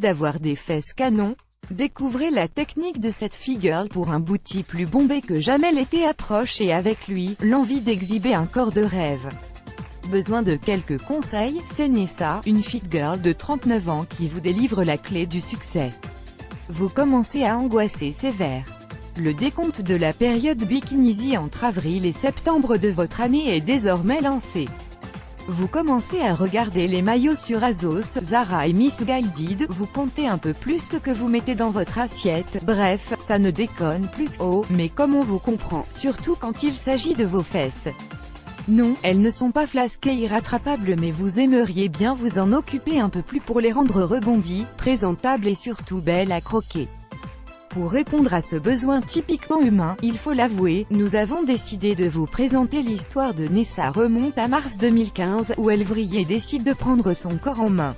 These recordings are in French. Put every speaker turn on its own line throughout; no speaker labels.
d'avoir des fesses canon? Découvrez la technique de cette figure pour un booty plus bombé que jamais. L'été approche et avec lui, l'envie d'exhiber un corps de rêve. Besoin de quelques conseils? C'est Nessa, une fit girl de 39 ans qui vous délivre la clé du succès. Vous commencez à angoisser sévère. Le décompte de la période bikinizy entre avril et septembre de votre année est désormais lancé. Vous commencez à regarder les maillots sur Azos, Zara et Missguided, vous comptez un peu plus ce que vous mettez dans votre assiette, bref, ça ne déconne plus. Oh, mais comme on vous comprend, surtout quand il s'agit de vos fesses. Non, elles ne sont pas flasquées irrattrapables mais vous aimeriez bien vous en occuper un peu plus pour les rendre rebondies, présentables et surtout belles à croquer. Pour répondre à ce besoin typiquement humain, il faut l'avouer, nous avons décidé de vous présenter l'histoire de Nessa. Remonte à mars 2015, où elle vrille et décide de prendre son corps en main.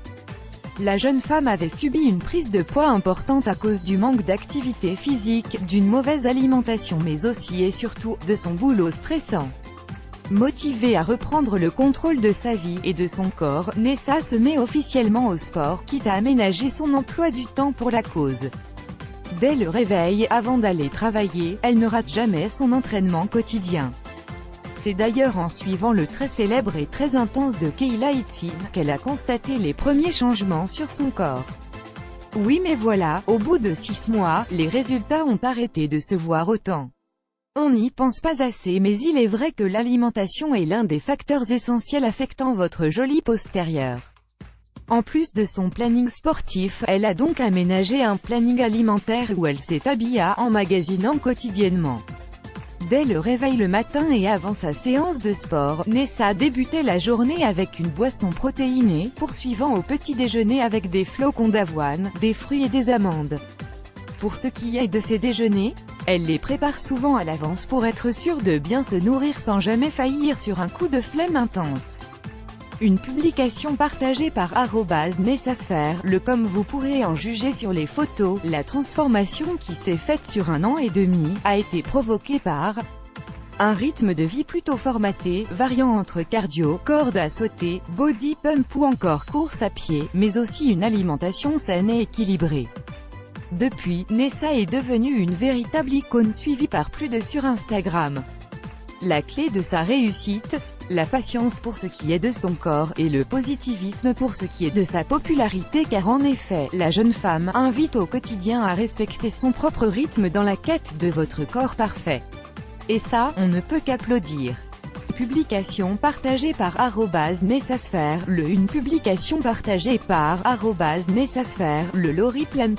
La jeune femme avait subi une prise de poids importante à cause du manque d'activité physique, d'une mauvaise alimentation mais aussi et surtout, de son boulot stressant. Motivée à reprendre le contrôle de sa vie et de son corps, Nessa se met officiellement au sport, quitte à aménager son emploi du temps pour la cause. Dès le réveil, avant d'aller travailler, elle ne rate jamais son entraînement quotidien. C'est d'ailleurs en suivant le très célèbre et très intense de Kayla Itsine qu'elle a constaté les premiers changements sur son corps. Oui mais voilà, au bout de 6 mois, les résultats ont arrêté de se voir autant. On n'y pense pas assez mais il est vrai que l'alimentation est l'un des facteurs essentiels affectant votre jolie postérieure. En plus de son planning sportif, elle a donc aménagé un planning alimentaire où elle s'est habillée en magasinant quotidiennement. Dès le réveil le matin et avant sa séance de sport, Nessa débutait la journée avec une boisson protéinée, poursuivant au petit déjeuner avec des flocons d'avoine, des fruits et des amandes. Pour ce qui est de ses déjeuners, elle les prépare souvent à l'avance pour être sûre de bien se nourrir sans jamais faillir sur un coup de flemme intense. Une publication partagée par @nessasphère, comme vous pourrez en juger sur les photos, la transformation qui s'est faite sur 1 an et demi, a été provoquée par un rythme de vie plutôt formaté, variant entre cardio, corde à sauter, body pump ou encore course à pied, mais aussi une alimentation saine et équilibrée. Depuis, Nessa est devenue une véritable icône suivie par plus de sur Instagram. La clé de sa réussite? La patience pour ce qui est de son corps, et le positivisme pour ce qui est de sa popularité car en effet, la jeune femme invite au quotidien à respecter son propre rythme dans la quête de votre corps parfait. Et ça, on ne peut qu'applaudir. Publication partagée par @nessasphère, une publication partagée par @nessasphère, Laurie Plan.